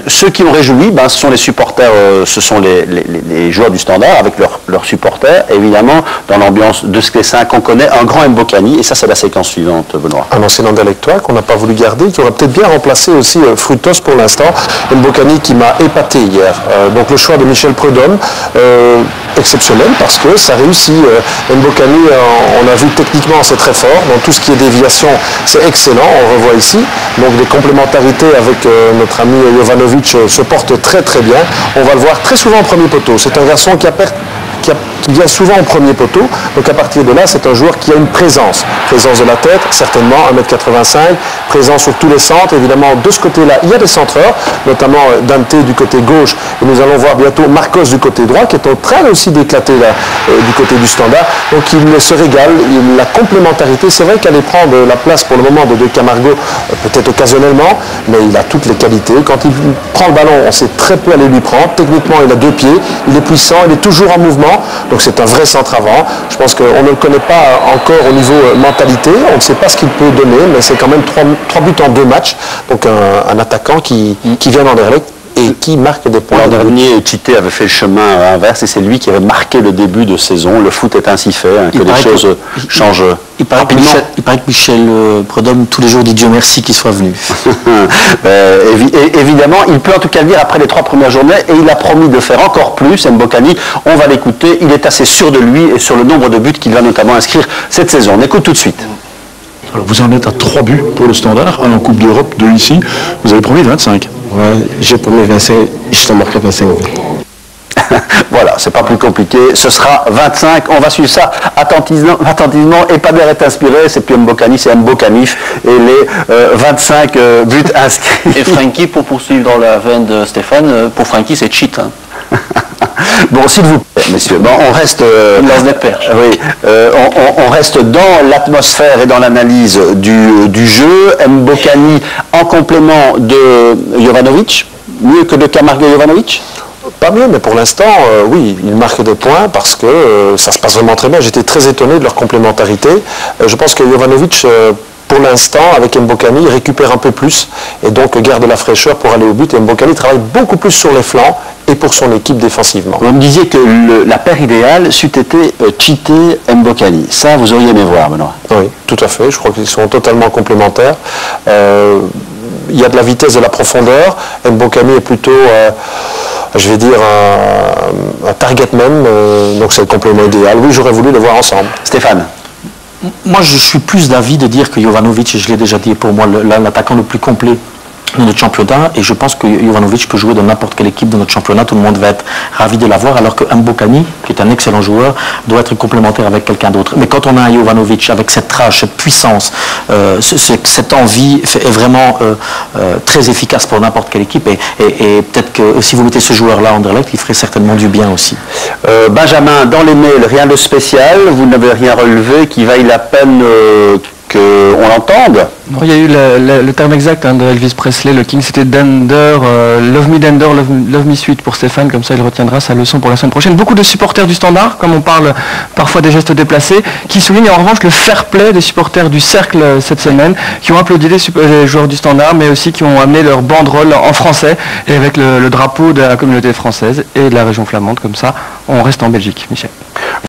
Ceux qui ont réjoui, ce sont les supporters, ce sont les joueurs du Standard avec leurs supporters. Et évidemment, dans l'ambiance de Sclessin qu'on connaît, un grand Mbokani. Et ça, c'est la séquence suivante, Benoît. Un ancien Anderlechtois qu'on n'a pas voulu garder, qui aurait peut-être bien remplacé aussi Frutos pour l'instant. Mbokani qui m'a épaté hier. Donc le choix de Michel Prudhomme, exceptionnel parce que ça réussit. Mbokani, on a vu techniquement, c'est très fort. Dans tout ce qui est déviation, c'est excellent. On revoit ici. Donc des complémentarités avec notre ami Jovanovic se porte très très bien. On va le voir très souvent au premier poteau. C'est un garçon qui vient souvent au premier poteau. Donc à partir de là, c'est un joueur qui a une présence. Présence de la tête, certainement, 1m85. Présence sur tous les centres. Évidemment, de ce côté-là, il y a des centreurs, notamment Dante du côté gauche. Et nous allons voir bientôt Marcos du côté droit, qui est en train aussi d'éclater du côté du Standard. Donc il se régale. La complémentarité, c'est vrai qu'elle prendre la place pour le moment de Camargo, peut-être occasionnellement, mais il a toutes les qualités. Quand il prend le ballon, on sait très peu aller lui prendre. Techniquement, il a 2 pieds. Il est puissant, il est toujours en mouvement. Donc c'est un vrai centre avant. Je pense qu'on ne le connaît pas encore au niveau mentalité. On ne sait pas ce qu'il peut donner, mais c'est quand même 3 buts en 2 matchs. Donc un attaquant qui vient d'Anderlecht et qui marque des points. L'an dernier, Tite avait fait le chemin inverse et c'est lui qui avait marqué le début de saison. Le foot est ainsi fait, que les choses changent rapidement. Il paraît que Michel Prudhomme, tous les jours, dit Dieu merci qu'il soit venu. Évidemment, il peut en tout cas le dire après les 3 premières journées et il a promis de faire encore plus. Mbokani, on va l'écouter. Il est assez sûr de lui et sur le nombre de buts qu'il va notamment inscrire cette saison. On écoute tout de suite. Alors vous en êtes à 3 buts pour le Standard, un en Coupe d'Europe, 2 ici. Vous avez promis 25. Ouais, j'ai promis 25, je t'en marquerai 25. Voilà, c'est pas plus compliqué. Ce sera 25. On va suivre ça attentivement. Epader est inspiré. C'est plus Mbokani, c'est Mbokanif. Et les 25 buts inscrits. Et Frankie, pour poursuivre dans la veine de Stéphane, pour Frankie, c'est cheat. Hein. Bon, s'il vous plaît, messieurs, on reste, on reste dans l'atmosphère et dans l'analyse du jeu. Mbokani en complément de Jovanovic, mieux que de Camargo Jovanovic. Pas mieux, mais pour l'instant, oui, ils marquent des points parce que ça se passe vraiment très bien. J'étais très étonné de leur complémentarité. Je pense que Jovanovic, pour l'instant, avec Mbokani, récupère un peu plus et donc garde la fraîcheur pour aller au but. Et Mbokani travaille beaucoup plus sur les flancs et pour son équipe défensivement. Vous me disiez que la paire idéale c'eût été Tite Mbokani. Ça, vous auriez aimé voir, Benoît. Oui, tout à fait. Je crois qu'ils sont totalement complémentaires. Il y a de la vitesse, de la profondeur. Mbokani est plutôt, je vais dire, un targetman. Donc c'est le complément idéal. Oui, j'aurais voulu les voir ensemble. Stéphane. Moi, je suis plus d'avis de dire que Jovanovic, je l'ai déjà dit, pour moi, l'attaquant le plus complet de notre championnat, et je pense que Jovanovic peut jouer dans n'importe quelle équipe de notre championnat, tout le monde va être ravi de l'avoir, alors que Mbokani, qui est un excellent joueur, doit être complémentaire avec quelqu'un d'autre. Mais quand on a un Jovanovic avec cette rage, cette puissance, cette envie est vraiment très efficace pour n'importe quelle équipe, et peut-être que si vous mettez ce joueur-là en Anderlecht, il ferait certainement du bien aussi. Benjamin, dans les mails, rien de spécial, vous n'avez rien relevé qui vaille la peine qu'on l'entende? Non, il y a eu le terme exact de Elvis Presley, le King, c'était Dender, Love Me Dender, Love Me Sweet pour Stéphane, comme ça il retiendra sa leçon pour la semaine prochaine. Beaucoup de supporters du Standard, comme on parle parfois des gestes déplacés, qui soulignent en revanche le fair play des supporters du Cercle cette semaine, qui ont applaudi les joueurs du Standard, mais aussi qui ont amené leur banderole en français, et avec le drapeau de la communauté française et de la région flamande, comme ça on reste en Belgique. Michel.